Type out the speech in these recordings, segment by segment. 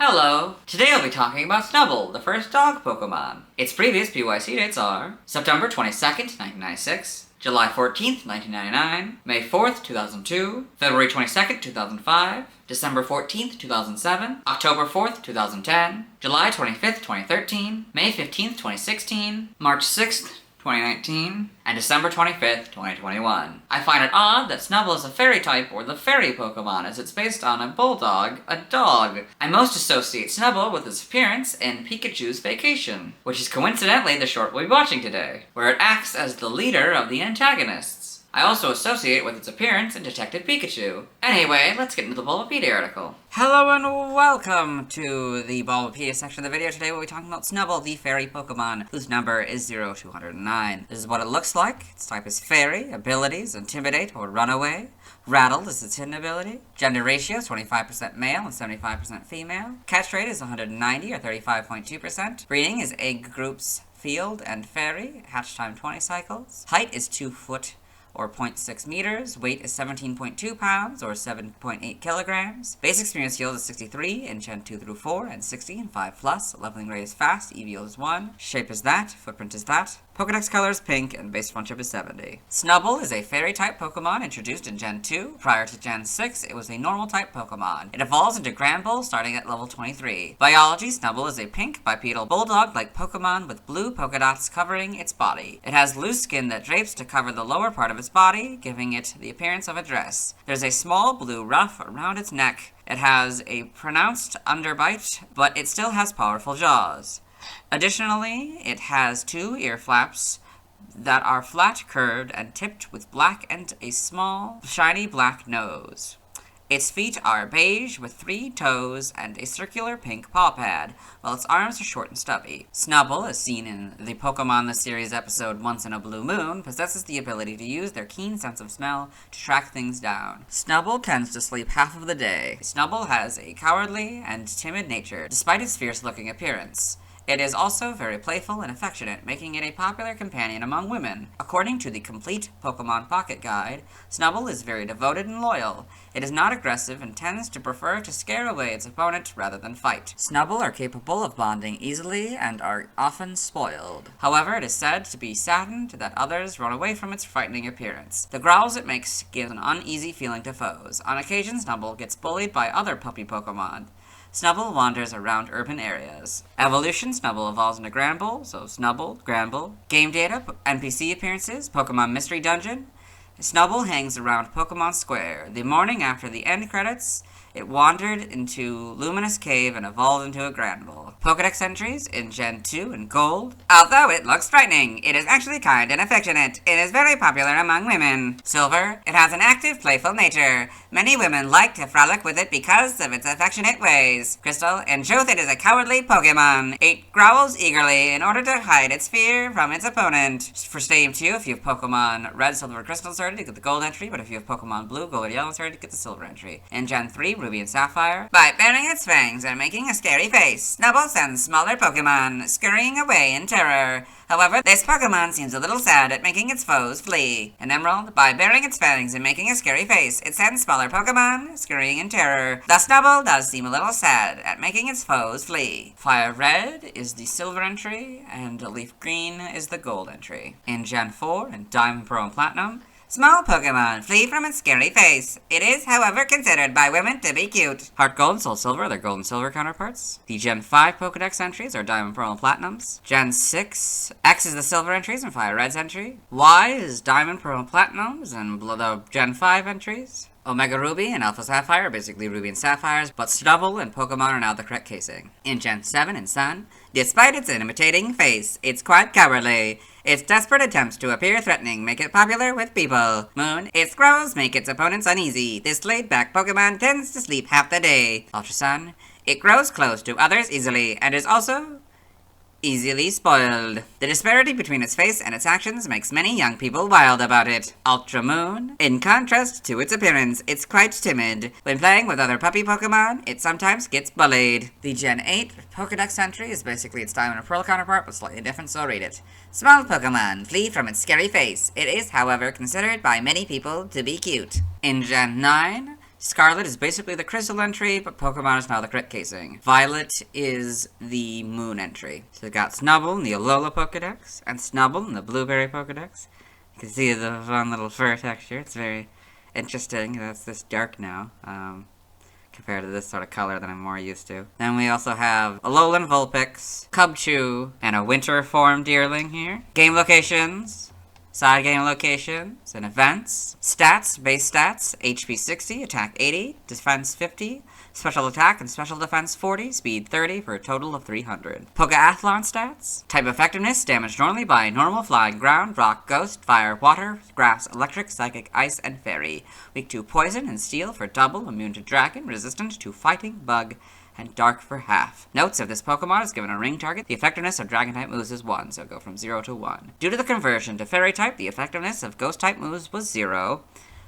Hello! Today I'll be talking about Snubbull, the first dog Pokemon. Its previous PYC dates are September 22nd, 1996, July 14th, 1999, May 4th, 2002, February 22nd, 2005, December 14th, 2007, October 4th, 2010, July 25th, 2013, May 15th, 2016, March 6th, 2019, and December 25th, 2021. I find it odd that Snubbull is a fairy type, or the fairy Pokemon, as it's based on a bulldog, a dog. I most associate Snubbull with its appearance in Pikachu's Vacation, which is coincidentally the short we'll be watching today, where it acts as the leader of the antagonists. I also associate it with its appearance in Detective Pikachu. Anyway, let's get into the Bulbapedia article. Hello and welcome to the Bulbapedia section of the video. Today we'll be talking about Snubbull, the fairy Pokemon, whose number is 0209. This is what it looks like. Its type is fairy. Abilities: Intimidate or Run Away. Rattle is its hidden ability. Gender ratio is 25% male and 75% female. Catch rate is 190 or 35.2%. Breeding is egg groups field and fairy. Hatch time 20 cycles. Height is 2 foot or 0.6 meters. Weight is 17.2 pounds, or 7.8 kilograms. Basic experience yield is 63 in Gen 2 through 4, and 60 in 5+. Leveling rate is fast, EV yield is 1. Shape is that, footprint is that. Pokedex color is pink, and base friendship is 70. Snubbull is a fairy-type Pokemon introduced in Gen 2. Prior to Gen 6, it was a normal-type Pokemon. It evolves into Granbull starting at level 23. Biology: Snubbull is a pink, bipedal bulldog-like Pokemon with blue polka dots covering its body. It has loose skin that drapes to cover the lower part of its body, giving it the appearance of a dress. There's a small blue ruff around its neck. It has a pronounced underbite, but it still has powerful jaws. Additionally, it has 2 ear flaps that are flat, curved, and tipped with black and a small, shiny black nose. Its feet are beige with 3 toes and a circular pink paw pad, while its arms are short and stubby. Snubbull, as seen in the Pokemon the Series episode Once in a Blue Moon, possesses the ability to use their keen sense of smell to track things down. Snubbull tends to sleep half of the day. Snubbull has a cowardly and timid nature, despite its fierce-looking appearance. It is also very playful and affectionate, making it a popular companion among women. According to the Complete Pokemon Pocket Guide, Snubbull is very devoted and loyal. It is not aggressive and tends to prefer to scare away its opponent rather than fight. Snubbull are capable of bonding easily and are often spoiled. However, it is said to be saddened that others run away from its frightening appearance. The growls it makes give an uneasy feeling to foes. On occasion, Snubbull gets bullied by other puppy Pokemon. Snubbull wanders around urban areas. Evolution: Snubbull evolves into Granbull, so Snubbull, Granbull. Game data: NPC appearances, Pokemon Mystery Dungeon. Snubbull hangs around Pokemon Square. The morning after the end credits, it wandered into Luminous Cave and evolved into a Granbull. Pokedex entries in Gen 2 in Gold. Although it looks frightening, it is actually kind and affectionate. It is very popular among women. Silver: it has an active, playful nature. Many women like to frolic with it because of its affectionate ways. Crystal: in truth, it is a cowardly Pokemon. It growls eagerly in order to hide its fear from its opponent. For Stadium 2, if you have Pokemon Red, Silver, Crystal inserted, you get the Gold entry, but if you have Pokemon Blue, Gold, or Yellow inserted, you get the Silver entry. In Gen 3, Ruby and Sapphire. By baring its fangs and making a scary face, Snubbull sends smaller Pokemon scurrying away in terror. However, this Pokemon seems a little sad at making its foes flee. In Emerald, by baring its fangs and making a scary face, it sends smaller Pokemon scurrying in terror. Thus, Snubbull does seem a little sad at making its foes flee. Fire Red is the Silver entry, and Leaf Green is the Gold entry. In Gen 4 and Diamond, Pearl, and Platinum, small Pokemon flee from its scary face. It is, however, considered by women to be cute. Heart Gold and Soul Silver are their Gold and Silver counterparts. The Gen 5 Pokedex entries are Diamond, Pearl, and Platinums. Gen 6, X is the Silver entries and Fire Red's entry. Y is Diamond, Pearl, and Platinums, and the Gen 5 entries. Omega Ruby and Alpha Sapphire are basically Ruby and Sapphires, but Snubbull and Pokemon are now the correct casing. In Gen 7 and Sun, despite its imitating face, it's quite cowardly. Its desperate attempts to appear threatening make it popular with people. Moon, its growls make its opponents uneasy. This laid-back Pokemon tends to sleep half the day. Ultra Sun, it grows close to others easily, and is also easily spoiled. The disparity between its face and its actions makes many young people wild about it. Ultra Moon, in contrast to its appearance, it's quite timid. When playing with other puppy Pokemon, it sometimes gets bullied. The Gen 8 Pokedex entry is basically its Diamond and Pearl counterpart, but slightly different, so I'll read it. Small Pokemon flee from its scary face. It is, however, considered by many people to be cute. In Gen 9, Scarlet is basically the crystal entry, but Pokemon is now the crit casing. Violet is the moon entry. So we got Snubbull in the Alola Pokedex, and Snubbull in the Blueberry Pokedex. You can see the fun little fur texture. It's very interesting. That's this dark now, compared to this sort of color that I'm more used to. Then we also have Alolan Vulpix, Cubchoo, and a winter form Deerling here. Game locations. Side game locations and events. Stats, base stats, HP 60, attack 80, defense 50, special attack and special defense 40, speed 30 for a total of 300. Pokeathlon stats. Type effectiveness, damage normally by normal, flying, ground, rock, ghost, fire, water, grass, electric, psychic, ice, and fairy. Weak to poison and steel for double, immune to dragon, resistant to fighting, bug, and dark for half. Notes, if this Pokemon is given a ring target, the effectiveness of Dragon-type moves is 1, so go from 0 to 1. Due to the conversion to Fairy-type, the effectiveness of Ghost-type moves was 0,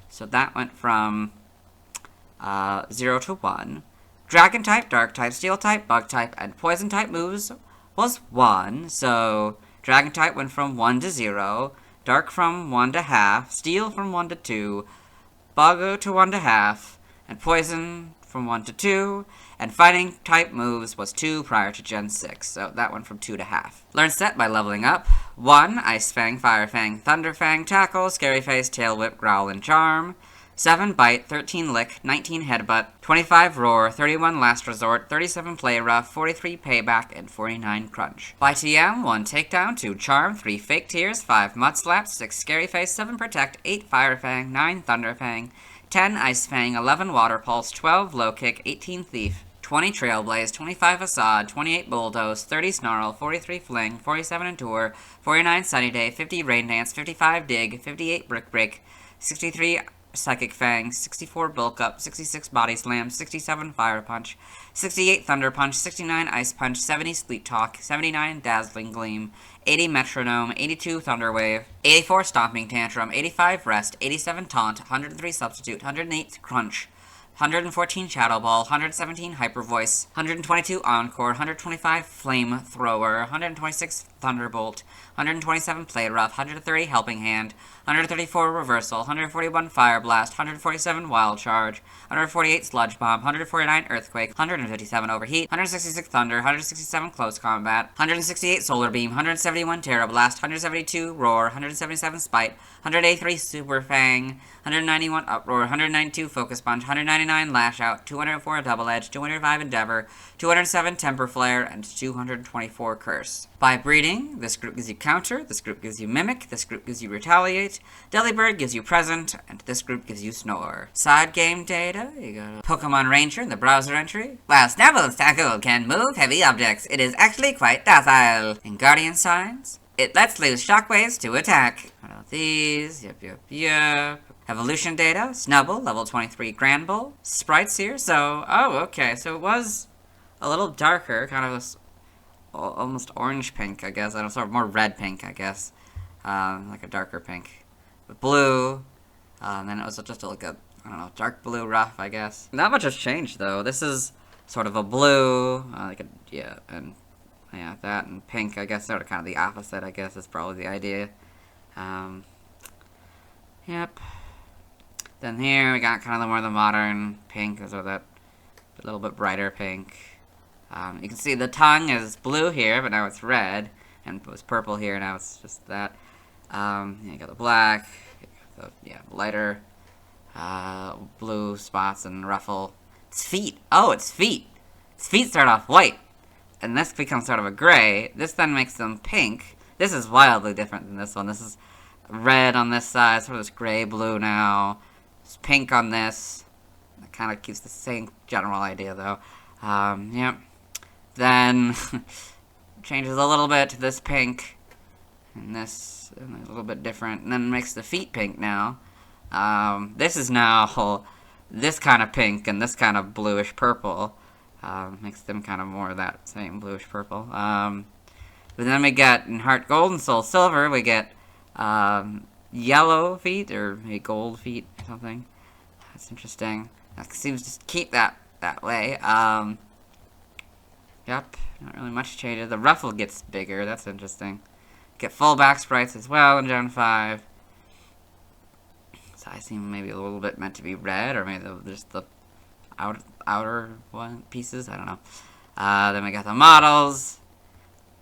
so that went from 0 to 1. Dragon-type, Dark-type, Steel-type, Bug-type, and Poison-type moves was 1, so Dragon-type went from 1 to 0, Dark from 1 to half, Steel from 1 to 2, Bug to 1 to half, and Poison from 1 to 2, and Fighting type moves was 2 prior to Gen 6, so that went from 2 to half. Learn set by leveling up. 1, Ice Fang, Fire Fang, Thunder Fang, Tackle, Scary Face, Tail Whip, Growl, and Charm. 7, Bite, 13, Lick, 19, Headbutt, 25, Roar, 31, Last Resort, 37, Play Rough, 43, Payback, and 49, Crunch. By TM, 1, Takedown, 2, Charm, 3, Fake Tears, 5, Mud Slap, 6, Scary Face, 7, Protect, 8, Fire Fang, 9, Thunder Fang, 10, Ice Fang, 11, Water Pulse, 12, Low Kick, 18, Thief, 20, Trailblaze, 25, Assad, 28, Bulldoze, 30, Snarl, 43, Fling, 47, Endure, 49, Sunny Day, 50, Rain Dance, 55, Dig, 58, Brick Break, 63, Psychic Fang, 64, Bulk Up, 66, Body Slam, 67, Fire Punch, 68, Thunder Punch, 69, Ice Punch, 70, Sleep Talk, 79, Dazzling Gleam, 80, Metronome, 82, Thunder Wave, 84, Stomping Tantrum, 85, Rest, 87, Taunt, 103, Substitute, 108, Crunch, 114, Shadow Ball, 117, Hyper Voice, 122, Encore, 125, Flame Thrower, 126, Thunderbolt, 127, Play Rough, 130, Helping Hand, 134, Reversal, 141, Fire Blast, 147, Wild Charge, 148, Sludge Bomb, 149, Earthquake, 157, Overheat, 166, Thunder, 167, Close Combat, 168, Solar Beam, 171, Terra Blast, 172, Roar, 177, Spite, 183, Super Fang, 191, Uproar, 192, Focus Punch, 199, Lash Out, 204, Double Edge, 205, Endeavor, 207, Temper Flare, and 224, Curse. By breeding, this group gives you Counter, this group gives you Mimic, this group gives you Retaliate, Delibird gives you Present, and this group gives you Snore. Side game data, you got a Pokemon Ranger in the browser entry. While Snubbull's tackle can move heavy objects, it is actually quite docile. In Guardian Signs, it lets loose shockwaves to attack. What about these? Yep. Evolution data, Snubbull, level 23 Granbull. Sprites here, so, okay, so it was a little darker, kind of almost orange pink, I guess. I don't sort of more red pink, I guess. Like a darker pink. With blue, then it was just like a, I don't know, dark blue rough, I guess. Not much has changed, though. This is sort of a blue, that and pink, I guess, sort of kind of the opposite, I guess, is probably the idea. Yep. Then here we got kind of more the modern pink, so that a little bit brighter pink. You can see the tongue is blue here, but now it's red, and it was purple here, now it's just that. You got the black, lighter blue spots and ruffle. It's feet. Oh, it's feet. Its feet start off white, and this becomes sort of a gray. This then makes them pink. This is wildly different than this one. This is red on this side, sort of this gray-blue now. It's pink on this. It kind of keeps the same general idea, though. Yep. Then changes a little bit to this pink, and this a little bit different, and then makes the feet pink now. This is now this kind of pink and this kind of bluish purple. Makes them kind of more of that same bluish purple. But then we get in Heart Gold and Soul Silver, we get yellow feet, or maybe gold feet or something. That's interesting. That seems to keep that way. Yep, not really much changes. The ruffle gets bigger, that's interesting. Get full back sprites as well in Gen 5. So I seem maybe a little bit meant to be red, or maybe just the outer one pieces. I don't know. Then we got the models.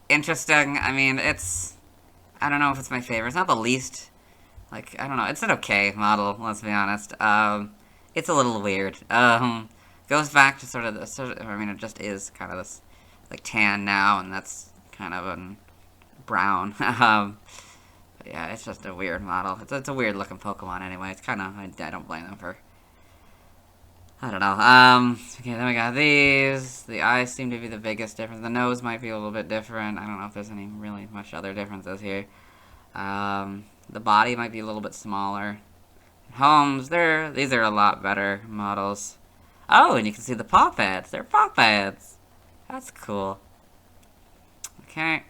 Interesting. I mean, I don't know if it's my favorite. It's not the least. Like, I don't know. It's an okay model, let's be honest. It's a little weird. Goes back to sort of I mean, it just is kind of this, like, tan now, and that's kind of a brown. But yeah, it's just a weird model. It's a weird looking Pokemon anyway. It's kind of, I don't blame them for, I don't know. Okay, then we got these. The eyes seem to be the biggest difference. The nose might be a little bit different. I don't know if there's any really much other differences here. The body might be a little bit smaller. Homes, these are a lot better models. Oh, and you can see the paw pads. They're paw pads. That's cool. Okay.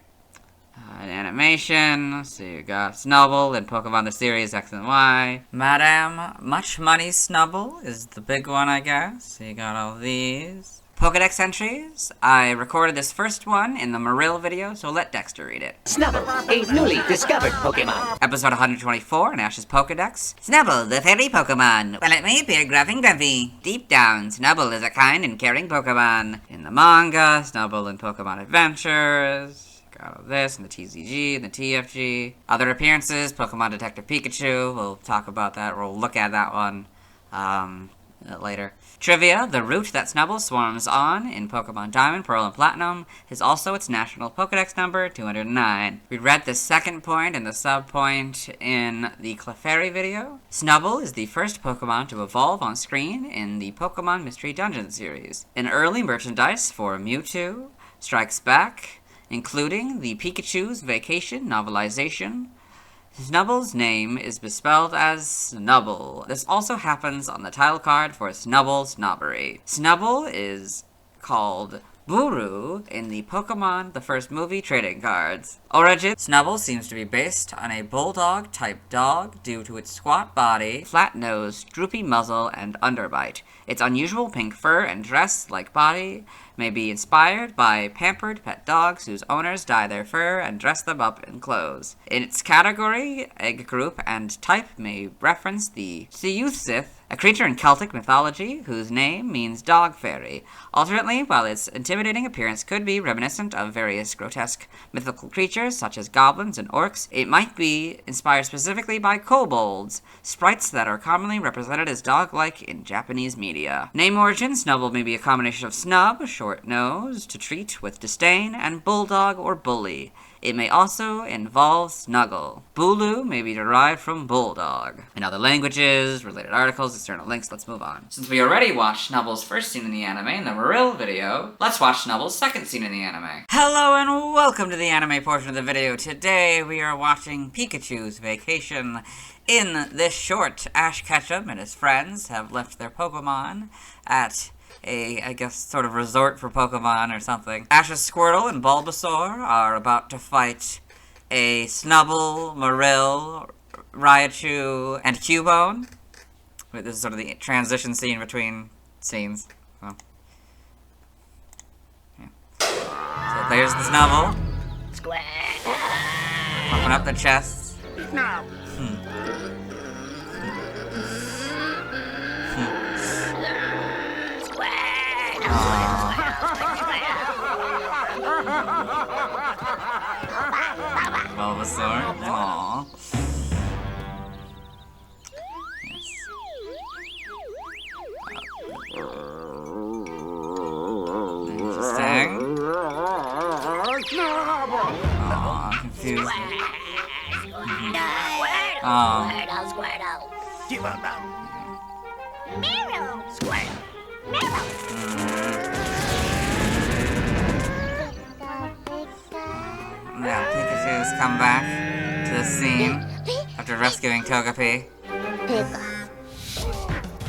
Animation. So you got Snubbull in Pokemon the series X and Y. Madame Much Money Snubbull is the big one, I guess. So you got all these. Pokedex entries. I recorded this first one in the Marill video, so let Dexter read it. Snubbull, a newly discovered Pokemon. Episode 124 in Ash's Pokedex. Snubbull, the fairy Pokemon. While it may appear gruff and grumpy, deep down, Snubbull is a kind and caring Pokemon. In the manga, Snubbull in Pokemon Adventures. Got all this in the TCG and the TFG. Other appearances, Pokemon Detective Pikachu. We'll talk about that. We'll look at that one later. Trivia, the route that Snubbull swarms on in Pokemon Diamond, Pearl, and Platinum is also its national Pokedex number, 209. We read the second point and the sub-point in the Clefairy video. Snubbull is the first Pokemon to evolve on screen in the Pokemon Mystery Dungeon series. An early merchandise for Mewtwo strikes back, including the Pikachu's Vacation novelization. Snubbull's name is misspelled as Snubbull. This also happens on the title card for Snubbull Snobbery. Snubbull is called Buru in the Pokemon the First Movie trading cards. Origin: Snubbull seems to be based on a bulldog-type dog due to its squat body, flat nose, droopy muzzle, and underbite. Its unusual pink fur and dress-like body may be inspired by pampered pet dogs whose owners dye their fur and dress them up in clothes. In its category, egg group, and type may reference the Siyuthsith, a creature in Celtic mythology whose name means dog fairy. Alternately, while its intimidating appearance could be reminiscent of various grotesque mythical creatures such as goblins and orcs, it might be inspired specifically by kobolds, sprites that are commonly represented as dog-like in Japanese media. Name origin: Snubbull may be a combination of snub, short nose, to treat with disdain, and bulldog or bully. It may also involve snuggle. Bulu may be derived from bulldog. In other languages, related articles, external links, let's move on. Since we already watched Snubbull's first scene in the anime in the Marill video, let's watch Snubbull's second scene in the anime. Hello and welcome to the anime portion of the video. Today we are watching Pikachu's Vacation. In this short, Ash Ketchum and his friends have left their Pokemon at I guess, sort of resort for Pokemon or something. Ash's Squirtle and Bulbasaur are about to fight a Snubbull, Marill, Raichu, and Cubone. Wait, this is sort of the transition scene between scenes. Oh. Yeah. So there's the Snubbull. Square. Pumping up the chests. No. Bulbasaur. Aww. Interesting. Aww, I'm confused. Squirtle, Squirtle. Meryl. Squirtle. Now Pikachu's come back to the scene after rescuing Togepi.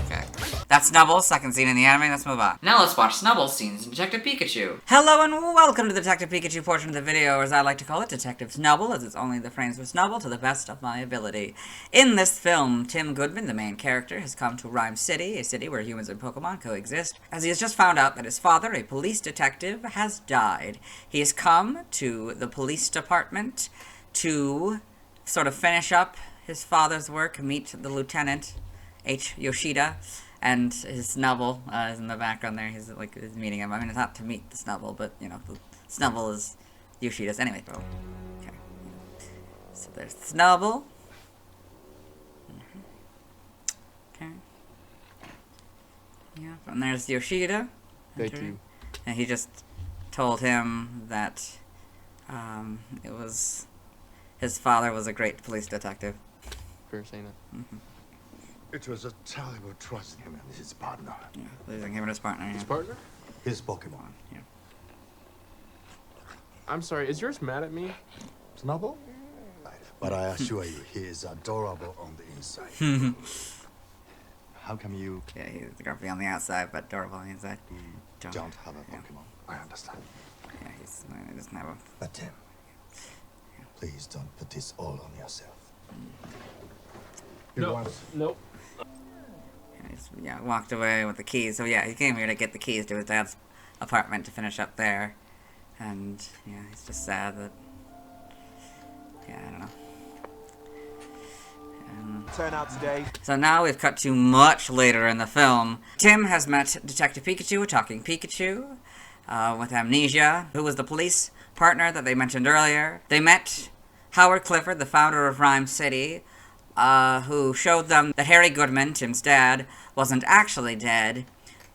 Okay. That's Snubbull's second scene in the anime. Let's move on. Now let's watch Snubbull's scenes in Detective Pikachu. Hello and welcome to the Detective Pikachu portion of the video, or as I like to call it, Detective Snubbull, as it's only the frames with Snubbull to the best of my ability. In this film, Tim Goodman, the main character, has come to Rhyme City, a city where humans and Pokemon coexist, as he has just found out that his father, a police detective, has died. He has come to the police department to sort of finish up his father's work, meet the lieutenant, H. Yoshida, And his Snubbull is in the background there. He's meeting him. I mean, it's not to meet the Snubbull, but you know, the Snubbull is Yoshida's anyway. Bro. Okay. So there's Snubbull. Okay. Yeah, and there's Yoshida. Thank you. And he just told him that it was his father was a great police detective. For saying that. It was a terrible trust him and his partner. Yeah, losing him and his partner. His Yeah. partner? His Pokemon. Yeah. I'm sorry, is yours mad at me? Snubbull? But I assure you, he is adorable on the inside. How come you Yeah, he's grumpy on the outside, but adorable on the inside. don't have a Pokemon? I understand. Yeah, he doesn't have a. But Tim, please don't put this all on yourself. You want- Nope. Yeah, walked away with the keys. So yeah, he came here to get the keys to his dad's apartment to finish up there, and yeah, he's just sad that. Yeah, I don't know. Turn out today. So now we've cut to much later in the film. Tim has met Detective Pikachu, a talking Pikachu, with amnesia, who was the police partner that they mentioned earlier. They met Howard Clifford, the founder of Rhyme City, who showed them that Harry Goodman, Tim's dad, wasn't actually dead,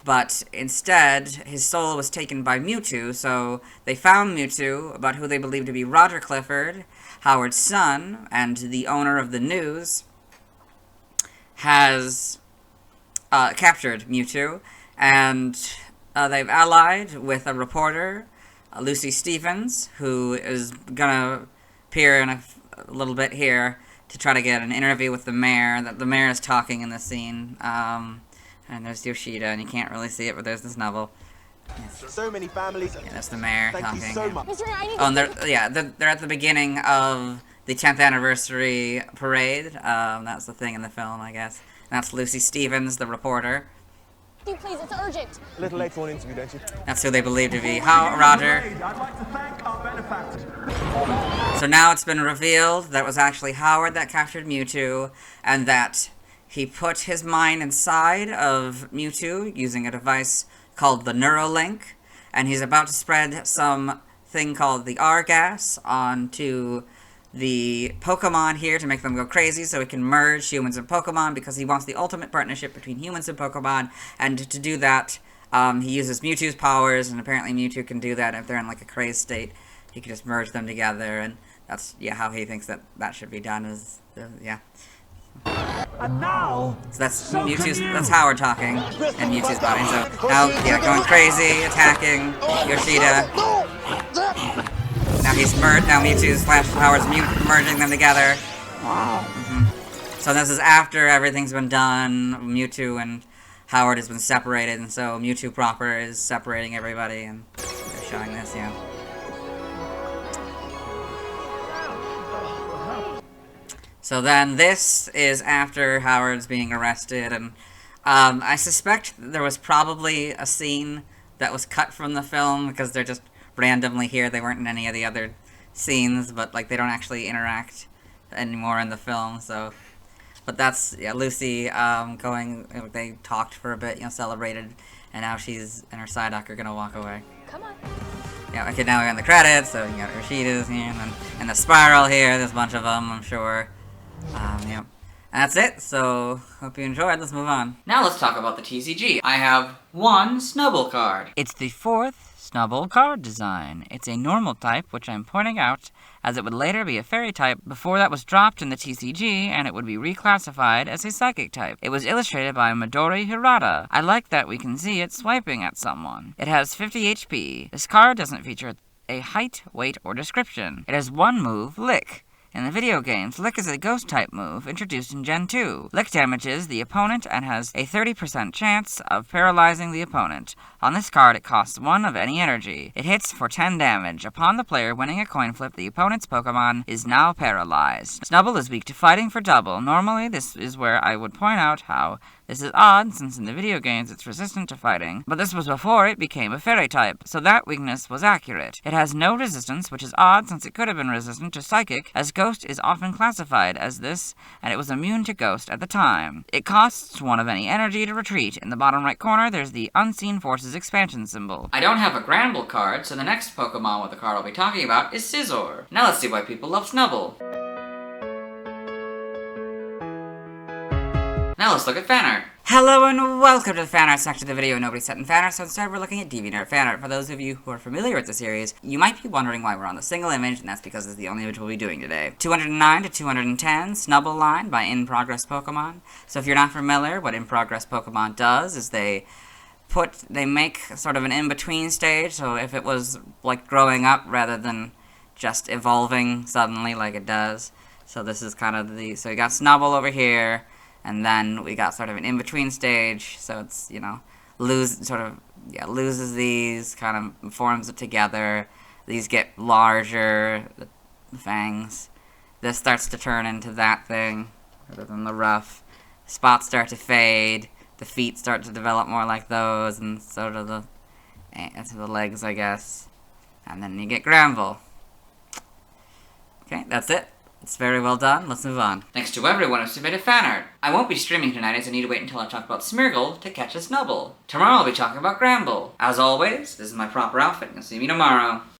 but instead his soul was taken by Mewtwo, so they found Mewtwo, about who they believed to be Roger Clifford, Howard's son, and the owner of the news, has captured Mewtwo, and they've allied with a reporter, Lucy Stevens, who is gonna appear in a little bit here to try to get an interview with the mayor. That the mayor is talking in the scene, and there's Yoshida, and you can't really see it, but there's the Snubbull. So many families. Yeah, that's the mayor Thank talking. you so much. Oh, and they're at the beginning of the 10th anniversary parade. That's the thing in the film, I guess. And that's Lucy Stevens, the reporter. Please, it's urgent. A little late for an interview, don't you? That's who they believe to be Roger. I'd like to thank our benefactor. So now it's been revealed that it was actually Howard that captured Mewtwo, and that he put his mind inside of Mewtwo using a device called the Neuralink, and he's about to spread some thing called the R-gas onto the Pokemon here to make them go crazy so he can merge humans and Pokemon, because he wants the ultimate partnership between humans and Pokemon, and to do that, he uses Mewtwo's powers, and apparently Mewtwo can do that if they're in like a crazed state. He can just merge them together, and that's, yeah, how he thinks that should be done is, yeah. And now, So that's so Mewtwo's, can you. that's Howard talking, and Mewtwo's body, so now, yeah, going crazy, attacking Yoshida. Now now Mewtwo's slash Howard's merging them together. So this is after everything's been done. Mewtwo and Howard has been separated, and so Mewtwo proper is separating everybody, and they're showing this, yeah. So then this is after Howard's being arrested, and I suspect there was probably a scene that was cut from the film, because they're just randomly here. They weren't in any of the other scenes, but like they don't actually interact anymore in the film. So, but that's, yeah, Lucy going. They talked for a bit, celebrated, and now she's and her Psyduck are gonna walk away. Come on. Yeah, okay, now we're in the credits. So you got Rashida's here, and the Spiral here. There's a bunch of them, I'm sure. Yeah. And that's it, so hope you enjoyed. Let's move on. Now let's talk about the TCG. I have one Snubbull card. It's the 4th Snubbull card design. It's a normal type, which I'm pointing out, as it would later be a fairy type before that was dropped in the TCG, and it would be reclassified as a psychic type. It was illustrated by Midori Hirata. I like that we can see it swiping at someone. It has 50 HP. This card doesn't feature a height, weight, or description. It has one move, Lick. In the video games, Lick is a ghost-type move introduced in Gen 2. Lick damages the opponent and has a 30% chance of paralyzing the opponent. On this card, it costs 1 of any energy. It hits for 10 damage. Upon the player winning a coin flip, the opponent's Pokemon is now paralyzed. Snubbull is weak to fighting for double. Normally, this is where I would point out how This is odd, since in the video games it's resistant to fighting, but this was before it became a fairy type, so that weakness was accurate. It has no resistance, which is odd since it could have been resistant to psychic, as ghost is often classified as this, and it was immune to ghost at the time. It costs 1 of any energy to retreat. In the bottom right corner, there's the Unseen Forces expansion symbol. I don't have a Granbull card, so the next Pokemon with the card I'll be talking about is Scizor. Now let's see why people love Snubbull. Now let's look at fan art. Hello and welcome to the fan art section of the video. Nobody set in fan art, so instead we're looking at DeviantArt fan art. For those of you who are familiar with the series, you might be wondering why we're on the single image, and that's because it's the only image we'll be doing today. 209 to 210, Snubbull line by In Progress Pokemon. So if you're not familiar, what In Progress Pokemon does is they make sort of an in-between stage, so if it was like growing up rather than just evolving suddenly like it does. So this is kind of so you got Snubbull over here, and then we got sort of an in-between stage, so it's, you know, loses these, kind of forms it together. These get larger, the fangs. This starts to turn into that thing, rather than the rough. Spots start to fade, the feet start to develop more like those, and sort of the legs, I guess. And then you get Granbull. Okay, that's it. It's very well done. Let's move on. Thanks to everyone who submitted fan art. I won't be streaming tonight as I need to wait until I talk about Smeargle to catch a Snubbull. Tomorrow I'll be talking about Granbull. As always, this is my proper outfit, and you'll see me tomorrow.